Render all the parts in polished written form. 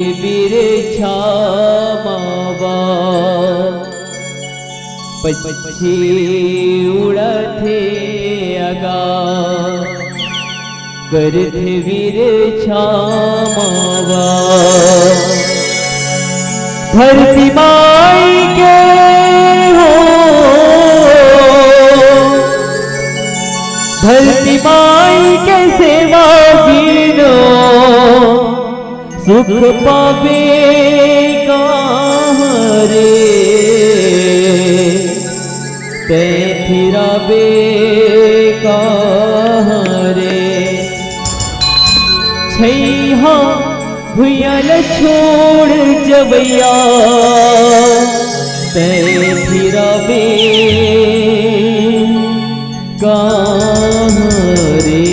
बिरे छामावा पक्षी उड़थे अगा करथे वीर छामावा धरती माई के हो धरती माई के सेवा बिनो सुख पावे कहाँ रे ते फिरावे कहाँ रे छैहा भुयल छोड़ जबैया ते फिरावे कहाँ रे।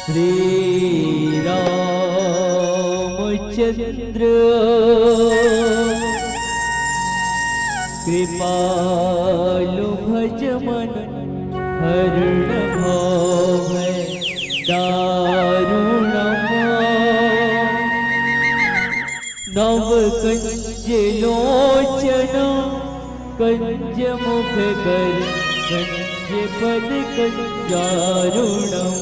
श्री रामचंद्र कृपालु भज मन हरण भाव दारुणम नव कंज लोचन कंज मुख कर कंज पद कंजारुणम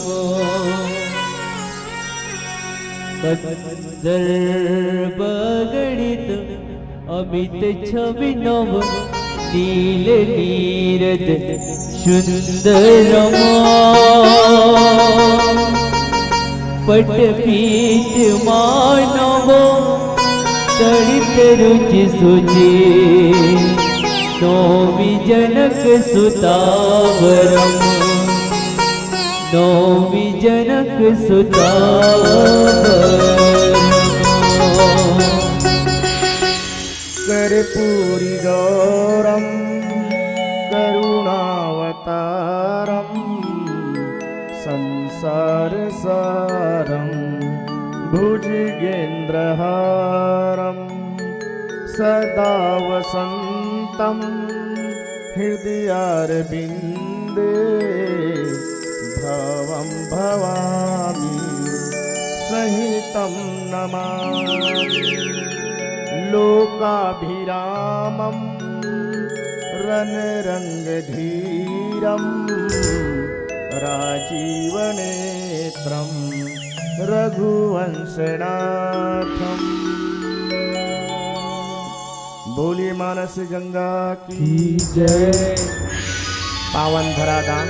सर्वगणित अमित छवि नव नील नीरद सुंदरमा पटपीत मानव तड़ित रुचि सुचे नौमी जनक सुतावरम नौमी जनक सुतावरम कर्पूरी गौरम करुणावतारम संसार सारम भुजगेन्द्रहारम सदा वसन्तं हृदयारविन्दे भवं भवामि सहितं नमामि लोकाभिरामं रणरङ्गधीरं राजीवनेत्रं रघुवंशनाथम्। बोलिए मानस गंगा की जय। पावन धराधाम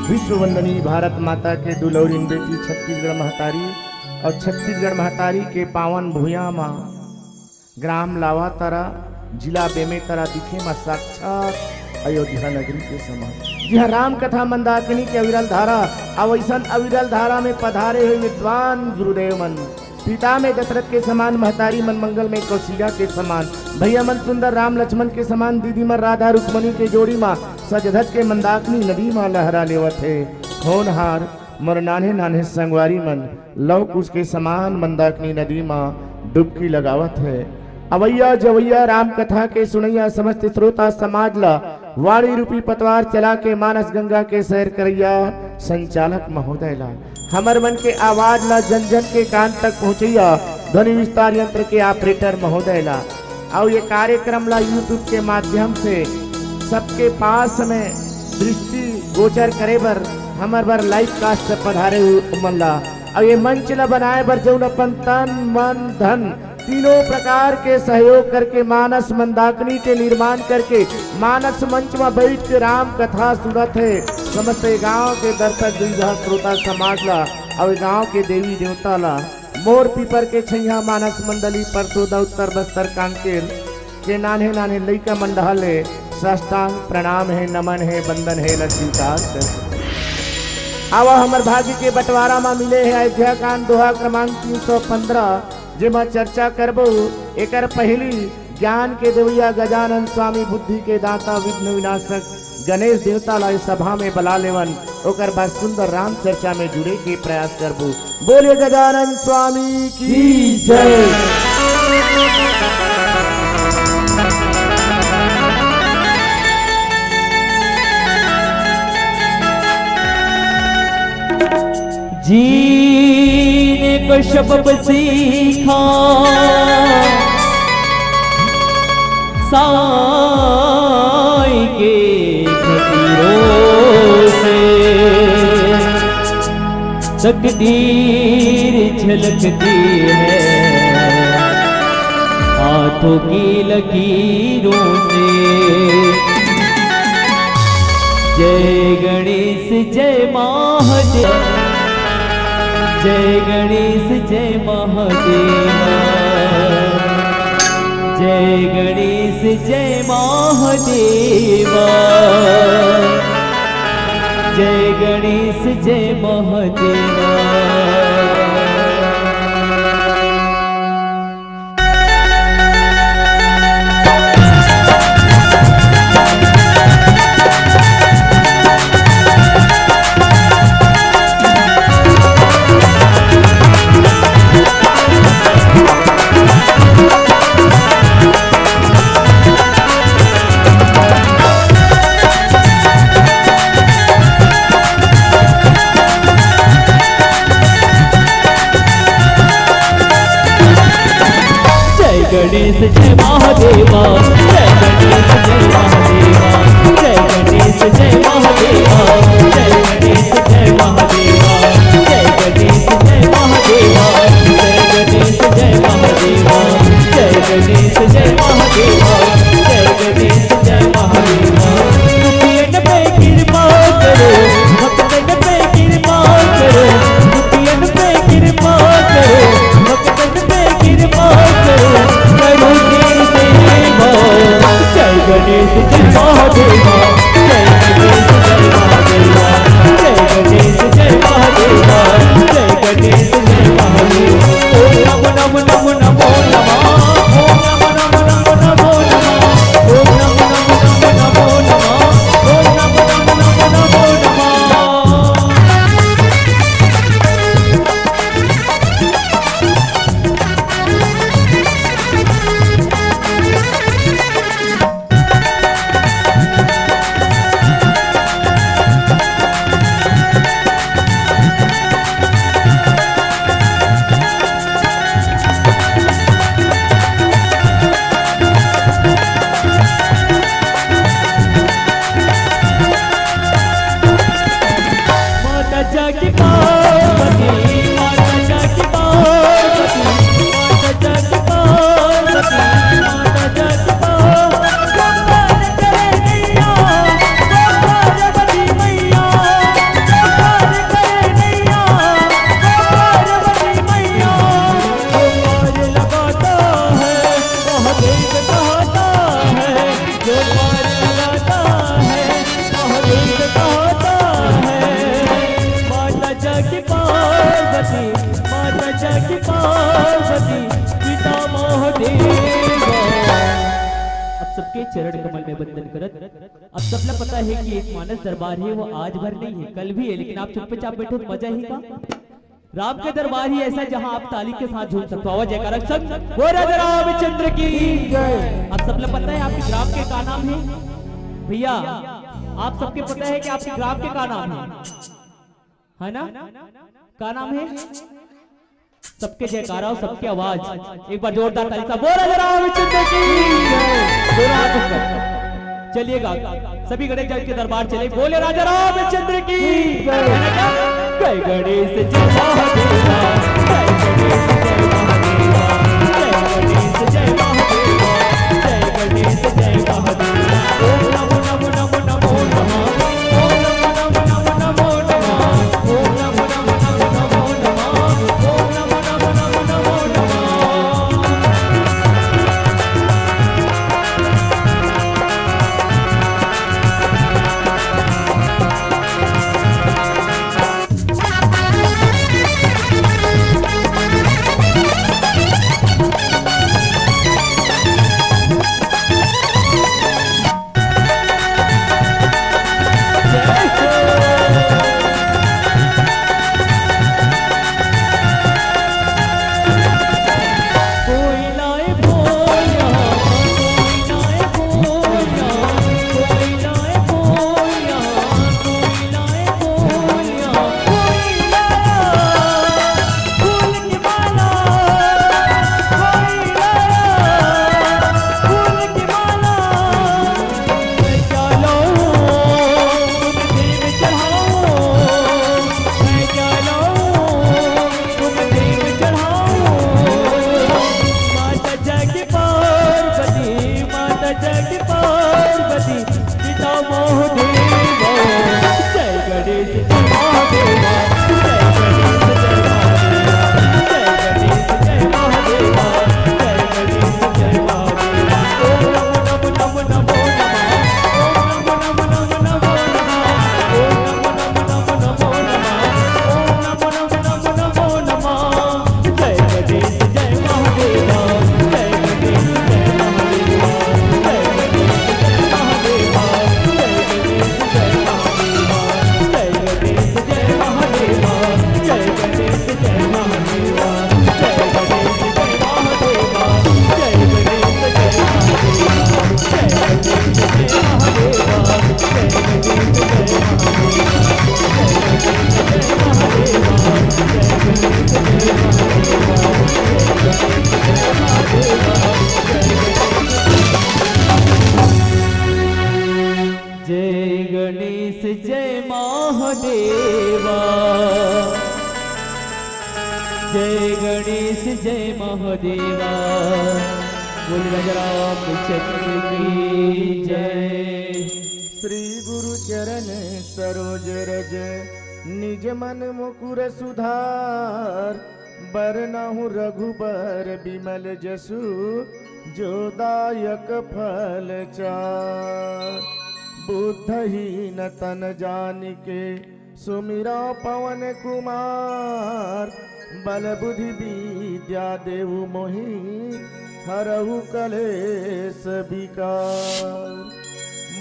विश्व वंदनी भारत माता के दुलौरिन बेटी छत्तीसगढ़ महतारी और छत्तीसगढ़ महतारी के पावन भूया माँ ग्राम लावातारा जिला बेमेतरा दिखे माँ साक्षात अयोध्या नगरी के समान। यह राम कथा मंदाकिनी के अविरल धारा अवैसन अविरल धारा में पधारे हुए विद्वान गुरुदेव मन। पिता में दशरथ के समान, महतारी मन मंगल में कौशिला के समान, भैया मन सुंदर राम लक्ष्मण के समान, दीदी मन राधा रुक्मणी के जोड़ी माँ सज धज के मंदाकिनी नदी माँ लहरा लेवत है। होनहार मोर नान्हे नान्हे संगवारी मन लव कुश के समान मंदाकिनी नदी माँ डुबकी लगावत है। अवैया जवैया राम कथा के सुनैया समस्त श्रोता समाज ला वाणी रूपी पतवार चला के मानस गंगा के सैर करैया संचालक महोदय ला हमर मन के आवाज ला जन जन के कान तक पहुँचैया ध्वनि विस्तार यंत्र के ऑपरेटर महोदय ला। और ये कार्यक्रम ला यूट्यूब के माध्यम से सबके पास में दृष्टि गोचर करे बर हमर बर लाइव कास्ट से पधारे मन ला। और ये मंच ला बनाए बर जौन अपन तन मन धन तीनों प्रकार के सहयोग करके मानस मंदाकिनी के निर्माण करके मानस मंच में बैठ के राम कथा सुनत है। समस्त गांव के दर्शक दुर्गा श्रोता समाज ला और गांव के देवी देवता ला मोर पीपर के छैया मानस मंडली परसोदा उत्तर बस्तर कांकेर के नान्हे नान्हे लइका मंडल है साष्टांग प्रणाम है नमन है बंदन है लक्ष्मीकार। आवा हमर भाग्य के बंटवारा में मिले है अयोध्या कांड दोहा क्रमांक 315 जेमा चर्चा करबो। एकर पहली ज्ञान के देवैया गजानन स्वामी बुद्धि के दाता विघ्न विनाशक गणेश देवता ला सभा में बला लेवन ओकर बाद सुंदर राम चर्चा में जुड़े के प्रयास करबो। बोले गजानन स्वामी की जय। जीने को शब्द सीखा साई के खतीरों से तकदीर झलकती है हाथों की लकीरों से। जय गणेश जय महादेव जय गणेश जय महादेव जय गणेश जय महादेव जय गणेश जय महादेव। गणेश जय महादेवा जय गणेश जय महादेवा जय गणेश जय महादेवा जय गणेश जय महादेवा जय गणेश जय महादेवा जय गणेश जय महादेवा जय गणेश जय महादेवा जय गणेश जय महादेवा। दुखियन पे कृपा करो भक्तन पे कृपा करो दुखियन पे कृपा करो भक्तन पे कृपा करो करो चरण कमल में बंधन करत। अब सबला पता है कि एक मानस दरबार है वो आज भर नहीं है, कल भी है, लेकिन आप चुपचाप बैठो तो मजा ही का। राम के दरबार ही ऐसा जहां आप ताली के साथ झूम सकते हो। जयकारा संग वो राजा रामचंद्र की जय। अब सबला पता है आपके ग्राम के का नाम है भैया, आप सबके पता है कि आपके ग्राम के का नाम है ना? का नाम है? सबके जयकारा और सबकी आवाज एक बार जोरदार ताली से बोल राजा रामचंद्र की जय। चलिएगा सभी गणेश जी के दरबार चले, बोले राजा रामचंद्र की जय। गणेश जय महादेवा, जय गणेश जय महादेवा, जय गणेश जय महादेवा, जय गणेश जय महादेवा। ओम नमो नमो नमो नमो नमः, ओम नमो नमो नमो नमः, ओम नमो नमो नमो नमो नमः, ओम नमो नमो नमो नमो नमः। जय गणेश जय महादेवा, जय गणेश जय महादेवा। बोल राजा रामचंद्र की जय। श्री गुरु चरण सरोज रज निज मन मुकुर सुधार, बरनहु रघुबर बिमल जसु जो दायक फल चार। बुद्धहीन तन जानिके सुमिरा पवन कुमार, बल बुद्धि विद्या देहु मोहि हरहु कलेश विकार।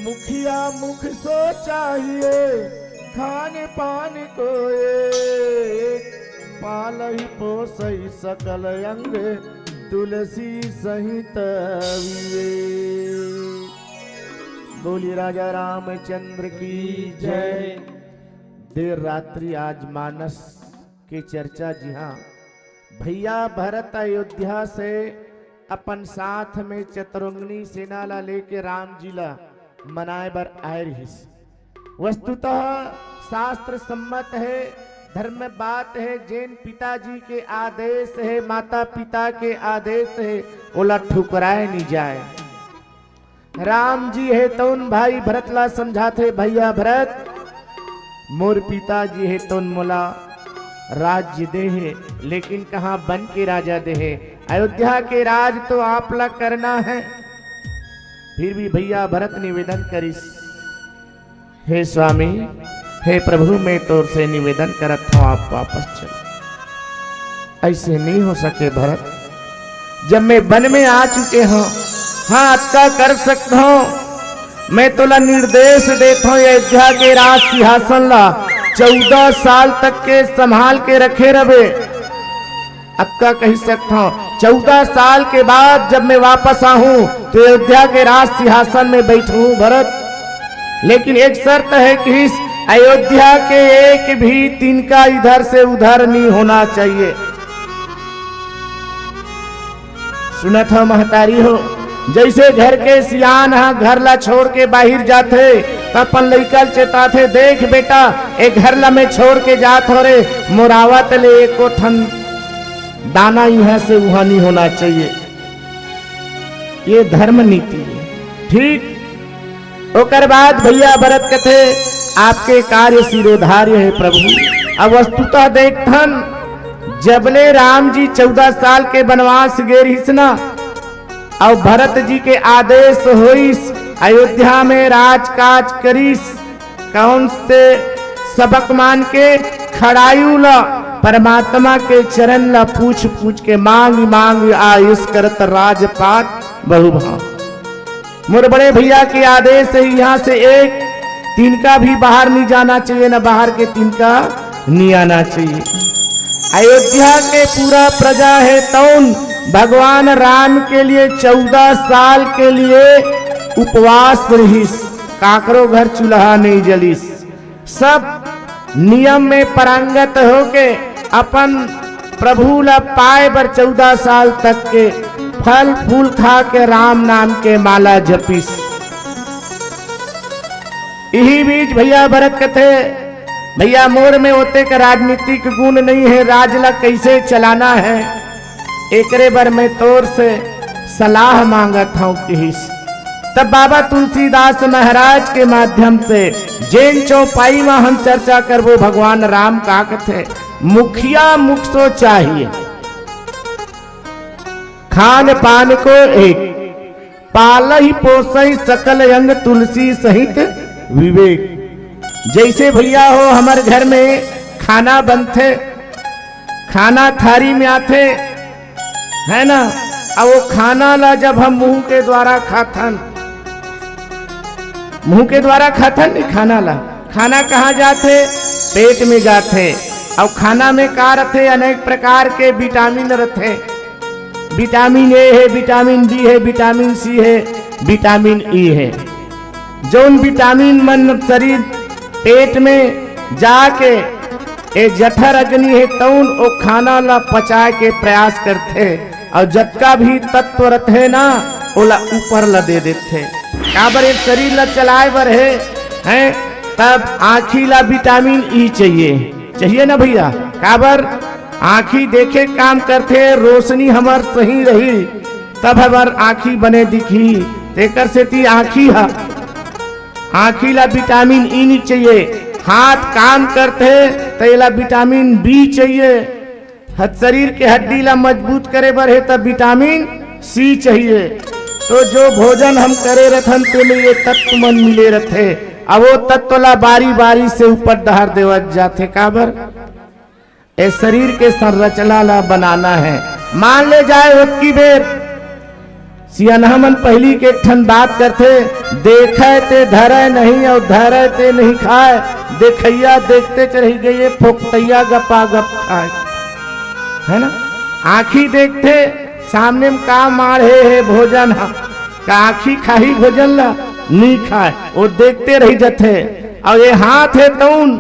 मुखिया मुख सो चाहिए खान पान को एक, पालहि पोसई सकल अंग तुलसी सहित विवेक। बोली राजा रामचंद्र की जय। देर रात्रि आज मानस की चर्चा, जी हाँ भैया भरत अयोध्या से अपन साथ में चतुरंगनी सेना ला लेके राम जी ला मनाए बर आए रहीस। वस्तुतः शास्त्र सम्मत है, धर्म बात है, जैन पिताजी के आदेश है, माता पिता के आदेश है, ओला ठुकराए नहीं जाए। राम जी है तो उन भाई भरत ला समझाते, भैया भरत मोर पिताजी है तो मोला राज्य दे है, लेकिन कहाँ बन के राजा दे है, अयोध्या के राज तो आप ला करना है। फिर भी भैया भरत निवेदन करिस, हे स्वामी हे प्रभु मैं तोर से निवेदन करत हूँ आप वापस चलो। ऐसे नहीं हो सके भरत, जब मैं वन में आ चुके हूँ हाँ अक्का कर सकता हूँ। मैं तोला निर्देश देता हूँ अयोध्या के राज सिंहासन ला 14 साल तक के संभाल के रखे रहे। अक्का कह सकता हूँ 14 साल के बाद जब मैं वापस आऊं तो अयोध्या के राज सिंहासन में बैठूं भरत। लेकिन एक शर्त है कि इस अयोध्या के एक भी तिनका इधर से उधर नहीं होना चाहिए। सुनत हो महतारी हो, जैसे घर के सियान हा घर ला छोड़ के बाहर जाते तो अपन लइका चेताथे, देख बेटा एक घर ला में छोड़ के जात हो रे, मोरावत ले एको ठन दाना यहाँ से वहां नहीं होना चाहिए। ये धर्म नीति है। ठीक ओकर बाद भैया भरत कथे आपके कार्य सिरोधार्य है प्रभु। अब वस्तुतः देखथन जबले राम जी 14 साल के वनवास गेरिस ना और भरत जी के आदेश होइस अयोध्या में राजकाज करिस, कौन से सबक मान के खड़ायु ला परमात्मा के चरण ला पूछ पूछ के मांग मांग आयुष करत राजपाट बहुभाव। मोर बड़े भैया के आदेश से यहाँ से एक तिनका भी बाहर नहीं जाना चाहिए, न बाहर के तिनका नहीं आना चाहिए। अयोध्या के पूरा प्रजा है तौन भगवान राम के लिए 14 साल के लिए उपवास रहिस, काकरो घर चूल्हा नहीं जलिस। सब नियम में पारंगत होके अपन प्रभु ला पाए बर 14 साल तक के फल फूल खा के राम नाम के माला जपिस। यही बीच भैया भरत कथे भैया मोर में होते का राजनीतिक गुण नहीं है, राज ला कैसे चलाना है एकरे बर मैं तोर से सलाह मांगत हूँ किस। तब बाबा तुलसीदास महाराज के माध्यम से जैन चौपाई में हम चर्चा करबो भगवान राम का कथे मुखिया मुख सो चाहिए, खान पान को एक, पालही पोसई सकल अंग तुलसी सहित विवेक। जैसे भैया हो हमारे घर में खाना बनते, खाना थारी में आते है ना, अब वो खाना ला जब हम मुंह के द्वारा खाथन, मुंह के द्वारा खाथन नहीं खाना ला, खाना कहाँ जाते पेट में जाते। अब खाना में का रहते अनेक प्रकार के विटामिन रहते, विटामिन ए है, विटामिन डी है, विटामिन सी है, विटामिन ई है। जौन विटामिन मन शरीर पेट में जाके ए जठर अग्नि है तौन वो खाना ला पचा के प्रयास करते और जतका भी तत्व रहते ना ओला ऊपर ला दे देते। काबर एक शरीर ला चलाए बर है तब आँखी ला विटामिन ई चाहिए ना भैया। काबर आँखी देखे काम करते, रोशनी हमार सही रही तब हमार आँखी बने दिखी। तेकर से ती आँखी हा, आँखी ला विटामिन ई नहीं चाहिए। हाथ काम करते तो ये ला विटामिन बी चाहिए। शरीर के हड्डी ला मजबूत करे बर है तब विटामिन सी चाहिए। तो जो भोजन हम करे रथन तो ये तत्व मन मिले रहते, अब वो तत्व ला बारी बारी से ऊपर दहार देवत जाते। काबर ए शरीर के संरचना ला बनाना है। मान ले जाए उतकी बेर सियाना मन पहली के ठन बात करते, देखे ते धरे नहीं और धरे ते नहीं खाए, देखैया देखते चढ़ी गई फोकतैया गपा गप खाए, है ना। आँखी देखते सामने में का मारे है भोजन हा, का आँखी खाही भोजन ला नहीं खाए वो देखते रह जाते। और ये हाथ है तौन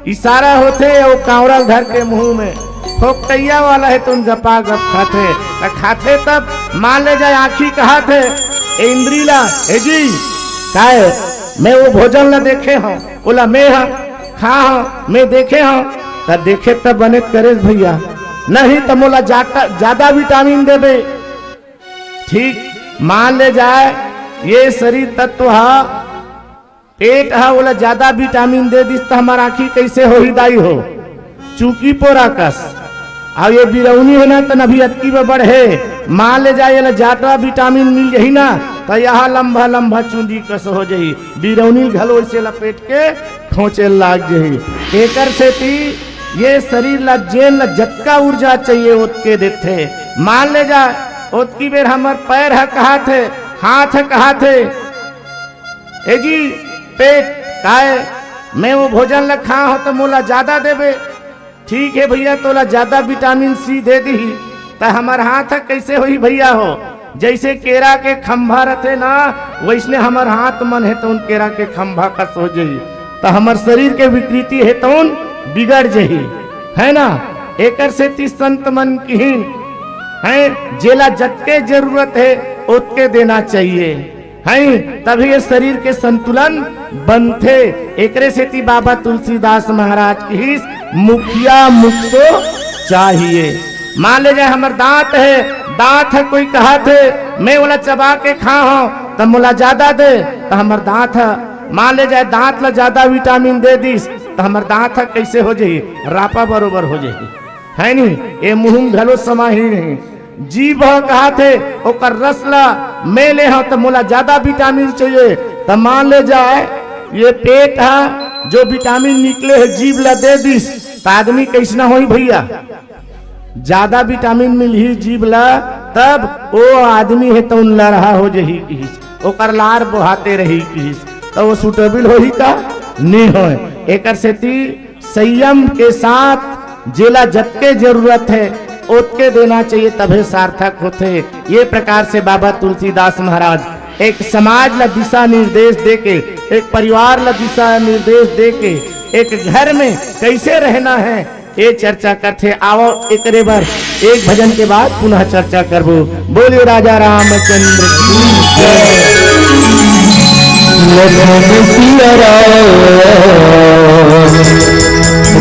इशारा होते और कांवरा घर के मुंह में फोकतैया वाला है तुम गपा गप खाते तब मान ले जाए आँखी कहा थे इंद्री ला ए जी काहे मैं वो भोजन ला देखे हूँ, बोला मैं हाँ खा हूँ मैं देखे हूँ, तब देखे तब बने करे भैया, नहीं तो मोला ज्यादा विटामिन देवे। ठीक मान ले जाए ये शरीर तत्व हा, पेट हा, बोला ज्यादा विटामिन दे दिस तो हमारा आँखी कैसे हो हिदाई हो चूकी पोरा कस। अब ये बिरौनी है ना तो नभी अतकी में बढ़े, मान ले जाए ज्यादा विटामिन मिल जाही ना तो यहाँ लंबा लंबा चूंदी कस हो जाही, बिरौनी घलो से लपेट के खोचे लाग जाही। एकर से ती ये शरीर ला जेल ला जतका ऊर्जा चाहिए उतके देते। मान ले जाए उतकी बेर हमार पैर है कहा थे हाथ कहा थे ए जी पेट काहे मैं वो भोजन ल खा हो तो मोला ज्यादा देबे। ठीक है भैया तोला ज्यादा विटामिन सी दे दी तो हमार हाथ कैसे हुई भैया हो। जैसे केरा के खंभा रहते ना वैसने हमार हाथ मन है तो उन केरा के खंभा का सो जही तो हमार शरीर के विकृति है तो उन बिगड़ जही है ना। एकर से ती संत मन की है जेला जतके जरूरत है उतके देना चाहिए है तभी ये शरीर के संतुलन बनते। एकरे से ती बाबा तुलसीदास महाराज की मुखिया मुझको चाहिए। मान ले जाए हमार दांत है कोई कहा थे मैं बोला चबा के खा हो तो मोला ज्यादा दे तो हमार दांत है। मान ले जाए दांत ला ज्यादा विटामिन दे दिस तो हमार दांत है कैसे हो जाही रापा बरोबर हो जाही है नी। ये मुंह घलो समाही नहीं जीभ कहा थे ओकर रस ला मैं ले हो तो मोला ज्यादा विटामिन चाहिए तो मान ले जाए ये पेट है जो विटामिन निकले है जीभ ला दे दिस तो आदमी कैसना होई भैया ज्यादा विटामिन मिली जीभ ला तब वो आदमी है तो उन लड़हा हो जही किस ओकर लार बहाते रही किस तो वो सुटेबल हो ही का नहीं हो। एकर से ती संयम के साथ जेला जतके जरूरत है उतके देना चाहिए तभी सार्थक होते। ये प्रकार से बाबा तुलसीदास महाराज एक समाज ला दिशा निर्देश देके एक परिवार ला दिशा निर्देश देके एक घर में कैसे रहना है ये चर्चा करते। आओ एक बार एक भजन के बाद पुनः चर्चा करबो। बोलिए राजा रामचंद्र की लखन सिया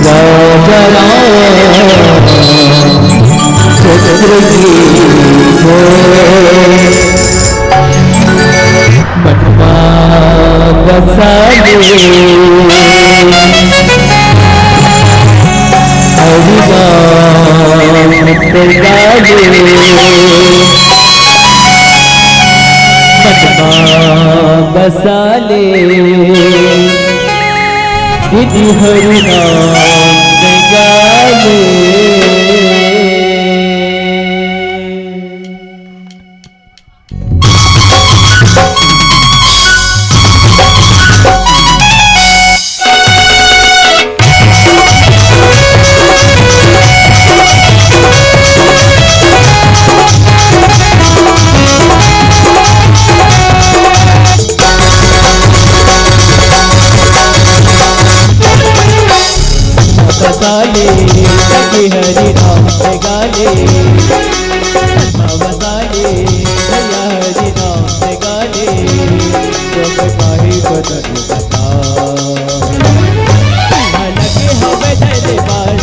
राजा राम चंद्र की मनवा बसा बसा ले विधि हरि नाम गाले। बसाले लगे हरि नाम पे गाले बसाले भैया हरि नाम पे गाले जब काहे बदल बता लगे हवे तेरे पास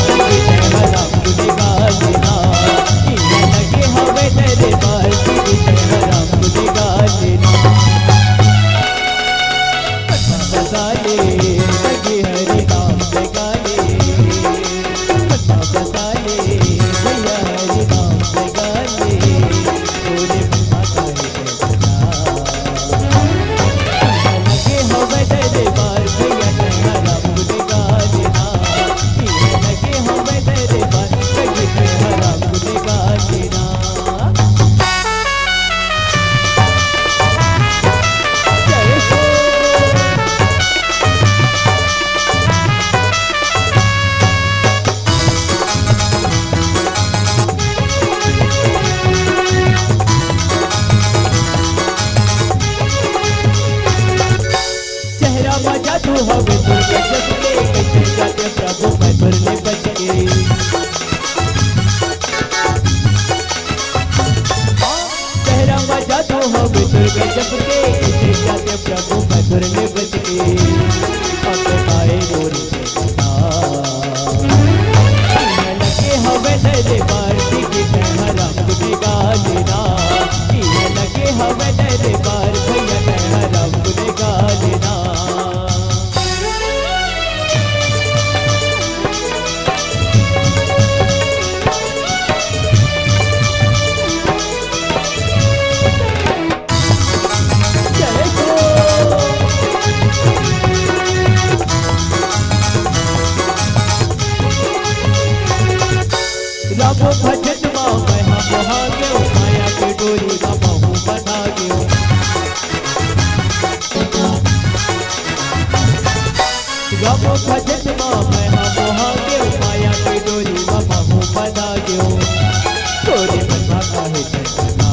राम तुझे गाले ना लगे हवे तेरे पास राम तुझे गाले ना बसाले लगे हरि नाम पे गाले तू हवे दुर्गा जग के कैसे जाते प्रभु मैं भरने बच के तेरा मजा तू हवे दुर्गा जग के कैसे जाते प्रभु मैं भरने बच के अपने आए गोरी से लगे हवे तेरे बार की हराम तुझे गाली ना लगे हवे तेरे बार भैया हराम तुझे गाली ना। रामो भजन मैं हम भाग्यो माया के डोरी का बहु बना गयो रमो भजत माँ मैं मोहा के माया के डोरी महू बना गयो तोरे मनवा काहे चंचला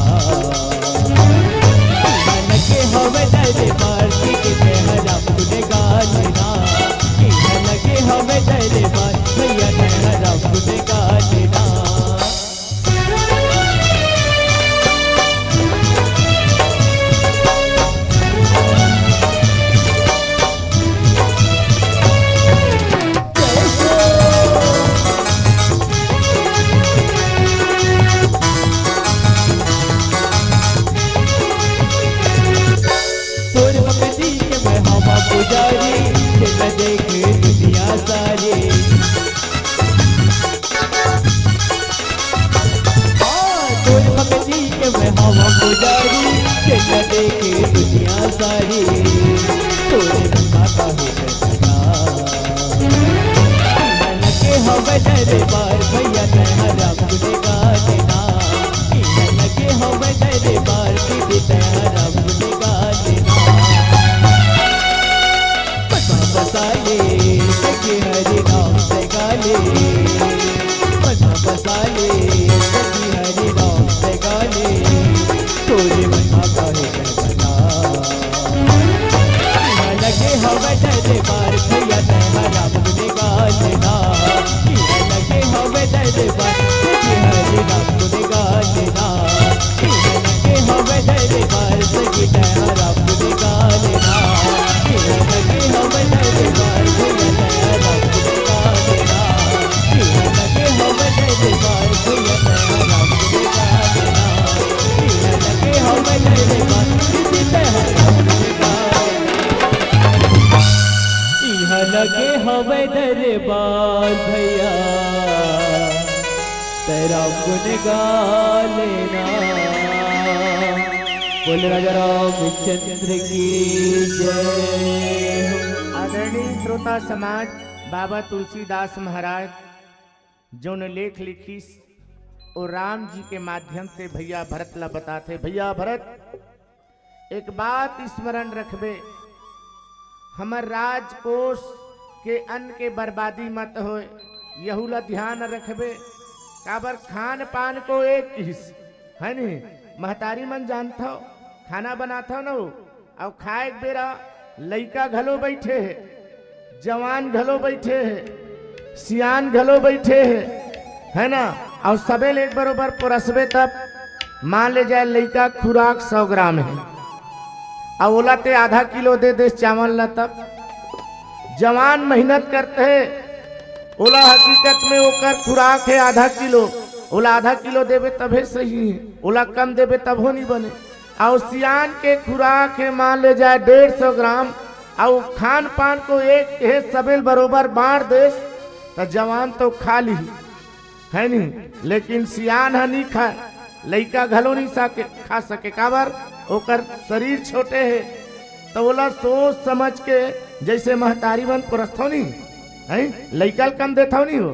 लगे हवे दरे बार के तेहरा पुने गाना लगे हवे दरे बार भैया तेहरा पुने गाना पुजारी न देखे दुनिया सारी तोर भक्ति के मैं हवा पुजारी न देखे दुनिया सारी तोरे माता है चंचला लगे हवे दरे बार भैया तेहरा पुने गाना लगे हवे दरे बार दीदी तेहरा पुने गाना बसाले सखी हरि नाम से गाले मना बसाले सखी हरि नाम से गाले तोरे मना काहे कहना लगे हवे दरे बार भैया तेहरा पुने गाना लगे हवे दरे बार सखी हरि नाम पुने गाना लगे हवे दरे बार सखी तेहरा पुने गाना लगे हवे दरे बार भैया तेहरा पुने गाना लगे हवे दरे बार भैया तेहरा पुने गाना लगे हवे दरे बार दीदी तेहरा पुने गाना लगे हवे दरे बार भैया तेरा पुने गाना बोल राजा रामचंद्र की जय हो। आदरणीय श्रोता समाज बाबा तुलसीदास महाराज जो ने लेख लिखी और राम जी के माध्यम से भैया भरत ला बताते भैया भरत एक बात स्मरण रखबे हमर राजकोष के अन्न के बर्बादी मत हो यहू ला ध्यान रखबे काबर खान पान को एक किस है नी महतारी मन जानता हो खाना बनाता हो ना और खाए बेरा लइका घलो बैठे है जवान घलो बैठे है सियान घलो बैठे है ना और सबे एक बरोबर परसबे तब मान ले जाए लइका खुराक 100 ग्राम है और ओला ते आधा किलो दे दे चावल ला तब जवान मेहनत करते है ओला हकीकत में ओकर खुराक है आधा किलो ओला आधा किलो देवे तबे सही है ओला कम देवे तब हो नहीं बने और सियान के खुराक है मान ले जाए 150 ग्राम और खान पान को एक है सबेल बरोबर बांट दे तो जवान तो खा ली है नहीं लेकिन सियान है नहीं खाए लइका घलो नहीं सके खा सके काबर ओकर शरीर छोटे है तो बोला सोच समझ के जैसे महतारी बन पुरस्थो नहीं है लइका कम देता नहीं हो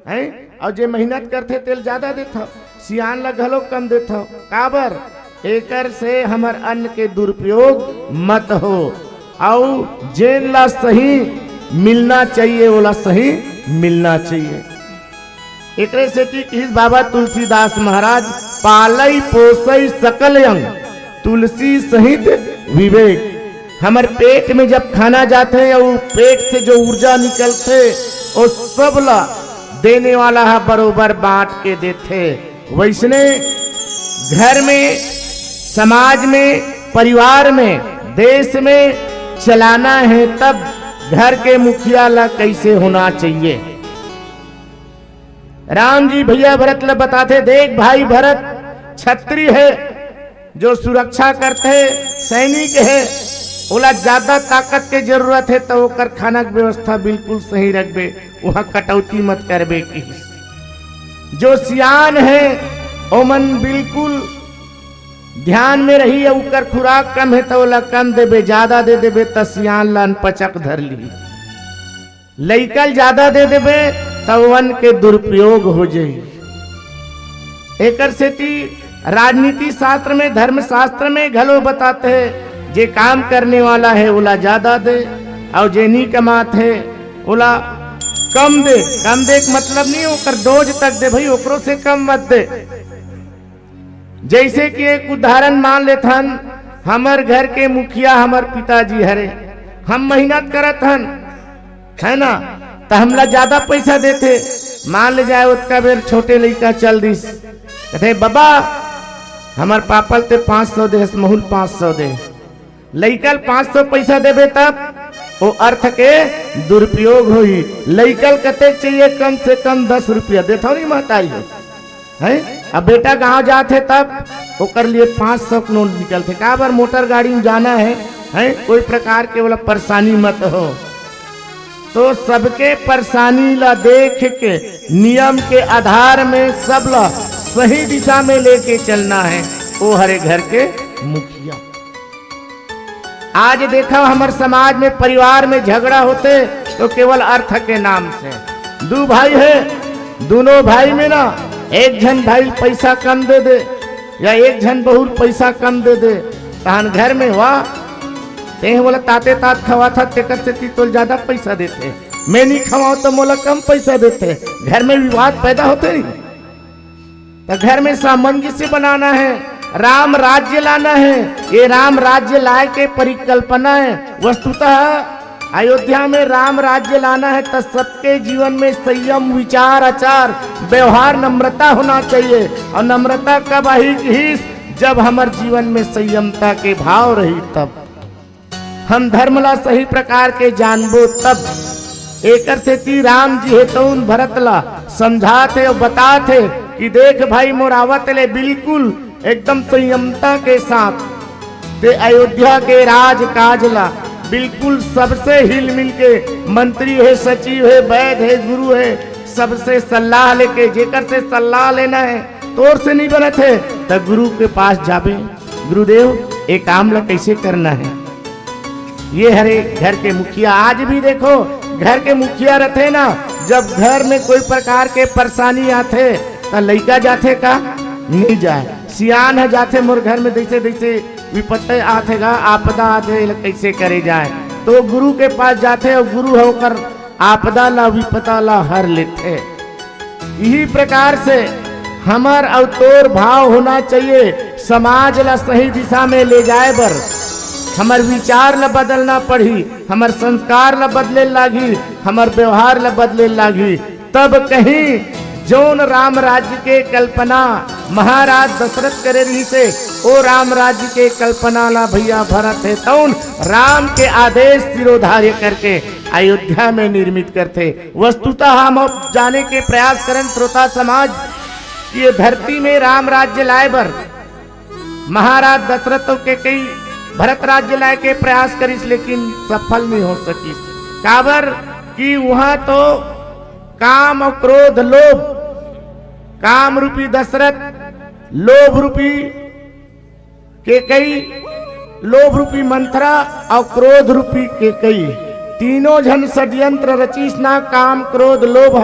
है और जे मेहनत करते तेल ज्यादा देता सियान ला घलो कम देता काबर एकर से हमर अन्न के दुरुपयोग मत हो और जेन ला सही मिलना चाहिए ओला सही मिलना चाहिए एकरे से कि बाबा तुलसीदास महाराज पालई पोसई सकल अंग तुलसी सहित विवेक हमारे पेट में जब खाना जाते हैं और पेट से जो ऊर्जा निकलते वो सब ला देने वाला है बरोबर बांट के देते वैसने घर में समाज में परिवार में देश में चलाना है तब घर के मुखिया ला कैसे होना चाहिए राम जी भैया भरत ला बताते देख भाई भरत छत्री है जो सुरक्षा करते सैनिक है ओला ज्यादा ताकत के जरूरत है तो ओकर खाना की व्यवस्था बिल्कुल सही रखबे वहां कटौती मत करबे की जो सियान है ओमन बिल्कुल ध्यान में रही ओकर खुराक कम है तो ओला कम देबे ज्यादा दे देबे तो सियान ला पचक धर ली लइकल ज्यादा दे देबे तो वन के दुरुपयोग हो जाए एकर से राजनीति शास्त्र में धर्म शास्त्र में घलो बताते हैं जे काम करने वाला है ओला ज्यादा दे और जे नहीं कमात है बोला कम दे के मतलब नहीं ओकर डोज तक दे भाई, ओकरो से कम मत दे। जैसे कि एक उदाहरण मान लेथन, हमर घर के मुखिया हमर पिताजी हरे, हम मेहनत करत हन है ना, तो हमला ज्यादा पैसा देते। मान ले जाए उतका बेर छोटे लड़का चल दिस, कहते बाबा हमार पापल ते 500 दे, महुल 500 दे, लड़कल 500 पैसा देबे तब वो अर्थ के दुरुपयोग हुई। लड़कल कते चाहिए कम से कम 10 रुपया देता नहीं महताई है। अब बेटा गांव जाते तब ओकर लिए 500 नोट निकलते, का बार मोटर गाड़ी में जाना है कोई प्रकार के बोला परेशानी मत हो। तो सबके परेशानी ला देख के नियम के आधार में सब ला सही दिशा में लेके चलना है, वो हरे घर के मुखिया। आज देखा हमारे समाज में परिवार में झगड़ा होते तो केवल अर्थ के नाम से। दो भाई है, दोनों भाई में ना एक जन भाई पैसा कम दे दे या एक जन बहुत पैसा कम दे दे, तहन घर में वाह ते बोला ताते तात खवा था तेकर से ती तो ज्यादा पैसा देते, मैं नहीं खवाऊं तो मोला कम पैसा देते। घर में विवाद पैदा होते नहीं। तो घर में सामंजस्य बनाना है, राम राज्य लाना है। ये राम राज्य लाए के परिकल्पना है। वस्तुतः अयोध्या में राम राज्य लाना है तो सबके जीवन में संयम, विचार, आचार, व्यवहार, नम्रता होना चाहिए। और नम्रता कब आई? जब हमारे जीवन में संयमता के भाव रही, तब हम धर्म ला सही प्रकार के जानबो। तब एकर से ती राम जी हेतुन भरत ला समझाते और बताते कि देख भाई मोरावत ले बिल्कुल एकदम संयमता के साथ ते अयोध्या के राज काज ला बिल्कुल सबसे हिल मिल के, मंत्री है, सचिव है, वैद्य है, गुरु है, सबसे सलाह लेके, जेकर से सलाह लेना है तोर से नहीं बनत है तो गुरु के पास जाबे, गुरुदेव एक काम ला कैसे करना है। ये हरे घर के मुखिया आज भी देखो घर के मुखिया रहते ना, जब घर में कोई प्रकार के परेशानी आते तो लड़का जाते का नहीं जाए, सियान है जाते मोर घर में जैसे जैसे विपत्ति आतेगा, आपदा आते कैसे करे जाए तो गुरु के पास जाते और गुरु होकर आपदा ला विपदा ला हर लेते। यही प्रकार से हमार अवतोर भाव होना चाहिए। समाज ला सही दिशा में ले जाए बर हमार विचार ला बदलना पड़ी, हमार संस्कार ला बदले लागी, हमार व्यवहार ला बदले लागी। तब कहीं जौन राम राज्य के कल्पना महाराज दशरथ करे रही से ओ राम राज्य के कल्पना ला भैया भरत है तौन राम के आदेश तिरोधार्य करके अयोध्या में निर्मित करते। वस्तुतः हम अब जाने के प्रयास करें श्रोता समाज, ये धरती में राम राज्य लाए बर महाराज दशरथ के कई भरत राज्य लाए के प्रयास करिस, लेकिन सफल नहीं हो सकी। काबर कि वहां तो काम और क्रोध, लोभ, काम रूपी दशरथ, लोभ रूपी केकई, लोभ रूपी मंथरा और क्रोध रूपी केकई, तीनों जन षड्यंत्र रचीस ना, काम क्रोध लोभ।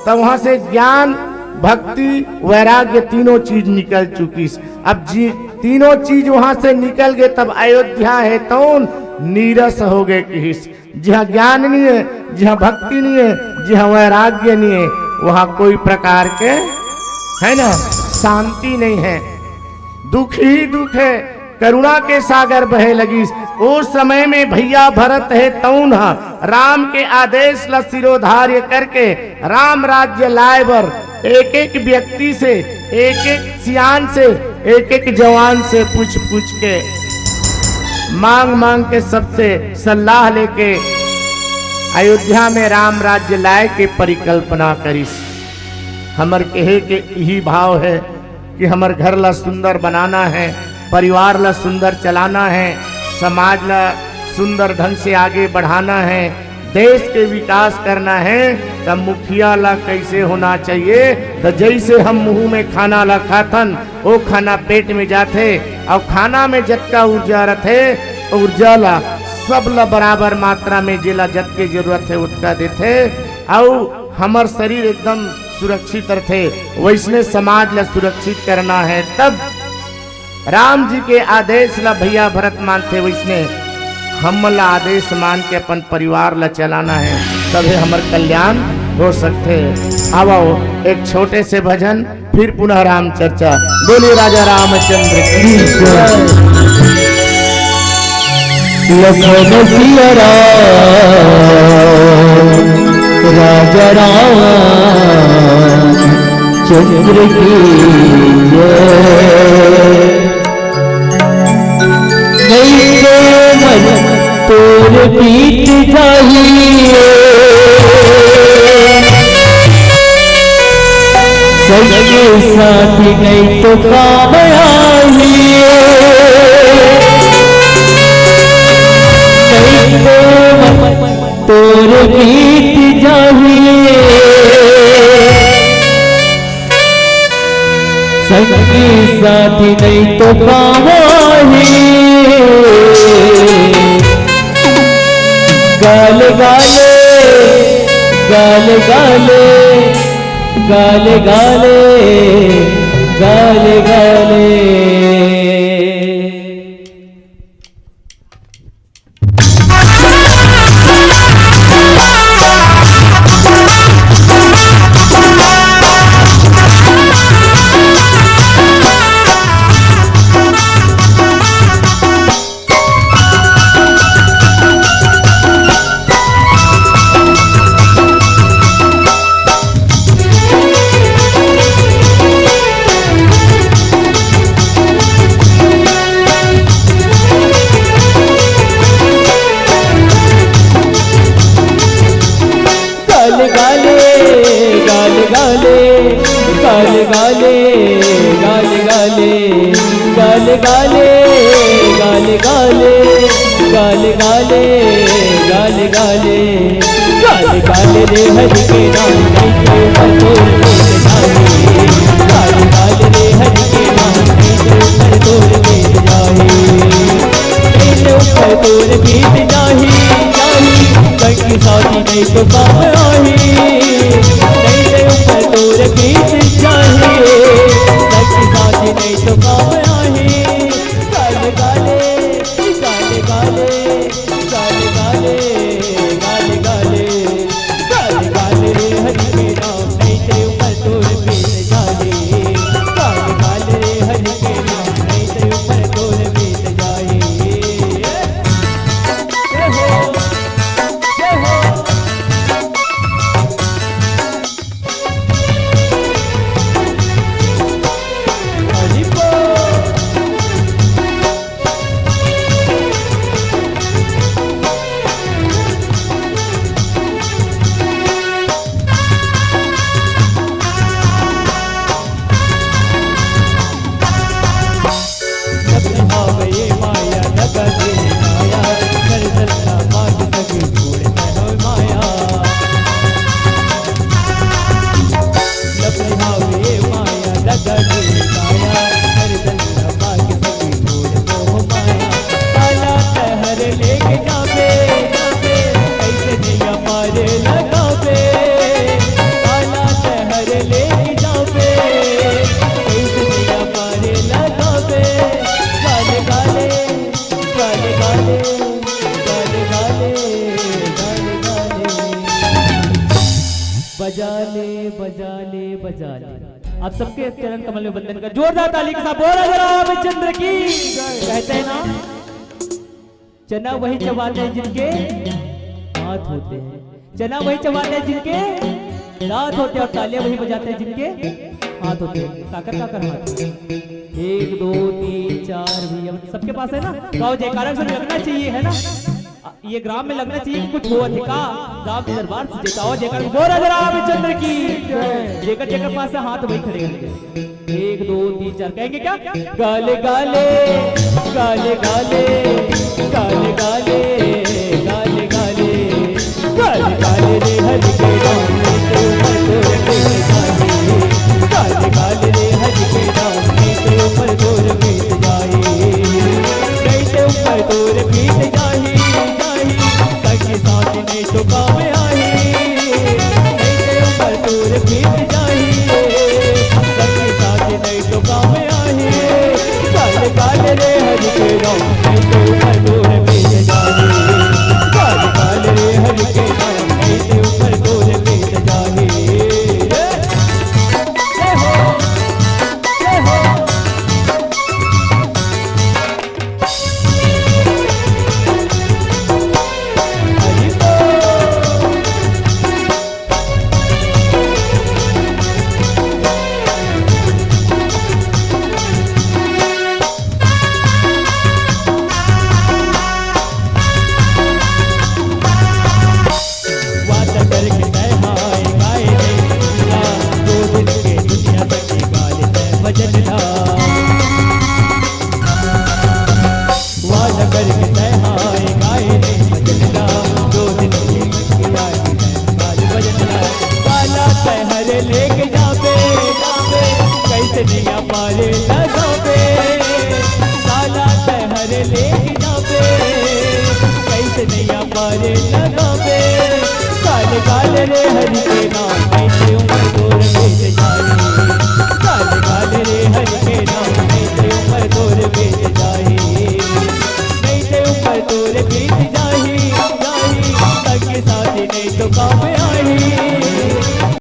तब वहां से ज्ञान, भक्ति, वैराग्य तीनों चीज निकल चुकी। अब जी तीनों चीज वहां से निकल गए, तब अयोध्या है तो नीरस हो गए किस। जहाँ ज्ञान नहीं है, जहाँ भक्ति नहीं है, जहाँ वैराग्य नहीं है, वहां कोई प्रकार के है ना शांति नहीं है, दुख ही दुख है, करुणा के सागर बहे लगी। उस समय में भैया भरत है तौन राम के आदेश ला सिरोधार्य करके राम राज्य लाए बर एक एक व्यक्ति से, एक एक सियान से, एक एक जवान से पूछ पूछ के, मांग मांग के, सबसे सलाह लेके अयोध्या में राम राज्य लाए के परिकल्पना करिस। हमर कहे के यही भाव है कि हमर घर ला सुंदर बनाना है, परिवार ला सुंदर चलाना है, समाज ला सुंदर ढंग से आगे बढ़ाना है, देश के विकास करना है। तब मुखिया ला कैसे होना चाहिए? तो जैसे हम मुंह में खाना ला खातन वो खाना पेट में जाते, और खाना में जतका ऊर्जा रथे ऊर्जा ला सब ला बराबर मात्रा में जिला जत के जरूरत है उतना देते, और हमार शरीर एकदम सुरक्षित रहे। वैसने समाज ला सुरक्षित करना है। तब राम जी के आदेश ला भैया भरत मानते, वैसने हमला आदेश मान के अपन परिवार ला चलाना है, तभी हमार कल्याण हो सकते। आओ एक छोटे से भजन, फिर पुनः राम चर्चा। बोलिए राजा रामचंद्र की जय। लखन सिया राम राजा राम चंद्र की जय। नहीं तो मन तोर पीत चाहिए, सगे साथी नहीं तो काम आइए। नहीं तो मन तोर पीत चाहिए, सगे साथी नहीं तो काम आइए। गाल गाले गाल गाले गाले गाले गाले गाले। गाले गाले गाले गाले गाले गाले गाले गाले गाले गाले गाले गाले गाले रे हरि के नाम नहीं तो पर तोर वेद जाहे। गाले गाले रे हरि के नाम नहीं तो पर तोर वेद जाहे। नहीं तो पर तोर वेद जाही जाही कंकी साथी नहीं तो काम आही। नहीं तो पर तोर वेद चाहिए सच्ची साथी नहीं तो काम आही। गाले गाले गाले गाले गाले गाले गाले गाले गाले गाले रे हरि के नाम नहीं तो ऊपर तोर वेद जाए। गाले गाले रे हरि के नाम नहीं तो ऊपर तोर वेद जाए। जय हो जय हो। बजाले बजाले बजाले। आप सबके चरण कमल में वंदन कर जोरदार ताली के साथ बोल रामचंद्र की। कहते हैं ना चना वही चबाते हैं जिनके हाथ होते हैं, चना वही चबाते हैं जिनके दांत होते हैं, और तालियां वही बजाते हैं जिनके हाथ होते हैं। काकर काकर हाथ 1 2 3 4 भी सबके पास है ना। गाओ जयकारा से लगना चाहिए है ना। ये ग्राम में लगना चाहिए कि कुछ हुआ थे का गांव के दरबार से देता हो जेकर बोल रामचंद्र की जेकर जेकर पास हाथ वही खड़े होंगे। 1 2 3 4 कहेंगे क्या। गाले गाले गाले गाले गाले गाले गाले गाले गाले गाले रे हरि के नाम में तो ऊपर तोर वेद जाए। गाले गाले रे हरि के नाम में तो ऊपर तोर वेद जाए। नहीं तो ऊपर तोर वेद जाही सच्ची साथी नहीं तो काम आही। नहीं तो ऊपर तोर वेद जाही सच्ची साथी नहीं तो काम आही। गाले गाले रे हरि के नाम नहीं तो ऊपर तोर वेद जाए।